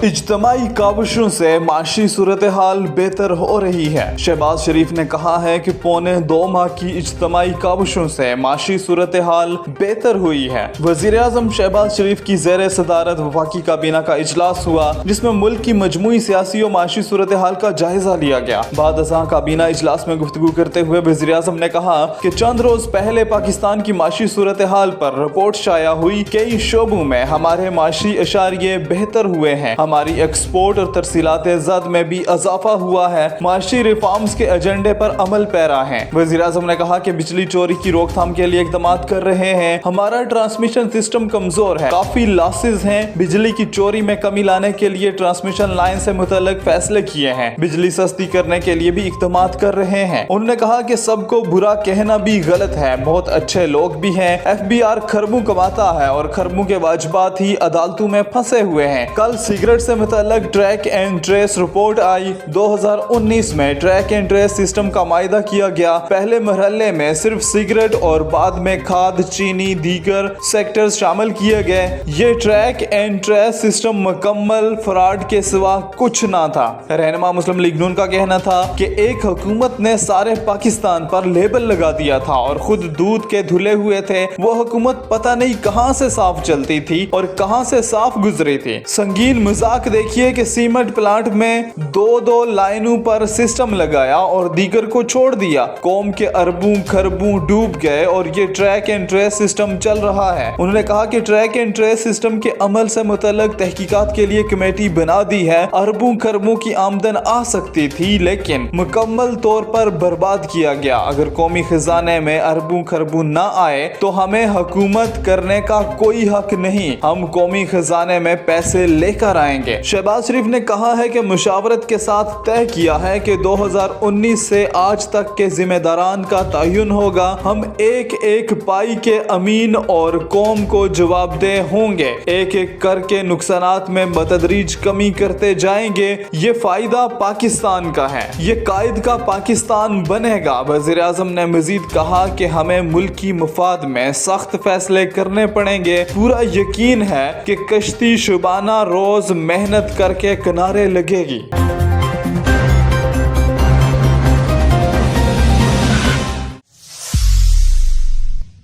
इज्तिमाई काविशों से माशी सूरत हाल बेहतर हो रही है। शहबाज शरीफ ने कहा है कि पौने 2 माह की इज्तिमाई काविशों से माशी सूरत हाल बेहतर हुई है। वज़ीर आज़म शहबाज शरीफ की ज़ेर सदारत वफाकी काबीना का इजलास हुआ, जिसमें मुल्क की मजमूई सियासी और माशी सूरत हाल का जायजा लिया गया। बाद अज़ां काबीना इजलास में गुफ्तगू करते हुए वज़ीर आज़म ने कहा कि चंद रोज पहले पाकिस्तान की माशी सूरत हाल पर रिपोर्ट शाया हुई। कई शोबों में हमारे माशी इशारिये बेहतर हुए हैं। हमारी एक्सपोर्ट और तरसीलात ज़द में भी इजाफा हुआ है। माशी रिफॉर्म्स के एजेंडे पर अमल पैरा है। वज़ीर आज़म ने कहा कि बिजली चोरी की रोकथाम के लिए इक़दाम कर रहे हैं। हमारा ट्रांसमिशन सिस्टम कमजोर है, काफी लॉसेस हैं। बिजली की चोरी में कमी लाने के लिए ट्रांसमिशन लाइन से मुतल्लिक फैसले किए हैं। बिजली सस्ती करने के लिए भी इक़दाम कर रहे हैं। उन्होंने कहा कि सबको बुरा कहना भी गलत है, बहुत अच्छे लोग भी हैं। FBR खरबों कमाता है और खरबों के वाजिबात ही अदालतों में फंसे हुए हैं। कल सिगरेट से मुतल्लिक ट्रैक एंड ट्रेस रिपोर्ट आई। 2019 में ट्रैक एंड ट्रेस सिस्टम का मायदा किया गया। पहले मरहले में सिर्फ सिगरेट और बाद में खाद, चीनी, दीगर सेक्टर्स शामिल किए गए। ये ट्रैक एंड ट्रेस सिस्टम मुकम्मल फ्रॉड के सिवा कुछ ना था। रहनुमा मुस्लिम लीग नून का कहना था कि एक हुकूमत ने सारे पाकिस्तान पर लेबल लगा दिया था और खुद दूध के धुले हुए थे। वो हुकूमत पता नहीं कहां से साफ चलती थी और कहां से साफ गुजरी थी। संगीन मजाक देखिए कि सीमेंट प्लांट में दो लाइनों पर सिस्टम लगाया और दीगर को छोड़ दिया। कौम के अरबों खरबों डूब गए और ये ट्रैक एंड ट्रेस सिस्टम चल रहा है। उन्होंने कहा कि ट्रैक एंड ट्रेस सिस्टम के अमल से मुतल्लिक तहकीकात के लिए कमेटी बना दी है। अरबों खरबों की आमदन आ सकती थी, लेकिन मुकम्मल तौर पर बर्बाद किया गया। अगर कौमी खजाने में अरबों खरबों ना आए तो हमें हुकूमत करने का कोई हक नहीं। हम कौमी खजाने में पैसे लेकर आएंगे। शहबाज शरीफ ने कहा है कि मुशावरत के साथ तय किया है कि 2019 से आज तक के जिम्मेदारान का तयन होगा। हम एक एक पाई के अमीन और कौम को जवाबदेह होंगे। एक एक करके नुकसानात में बतदरीज कमी करते जाएंगे। ये फायदा पाकिस्तान का है, ये कायद का पाकिस्तान बनेगा। वज़ीर आज़म ने मजीद कहा कि हमें मुल्क की मफाद में सख्त फैसले करने पड़ेंगे। पूरा यकीन है कि कश्ती शुबाना रोज मेहनत करके किनारे लगेगी।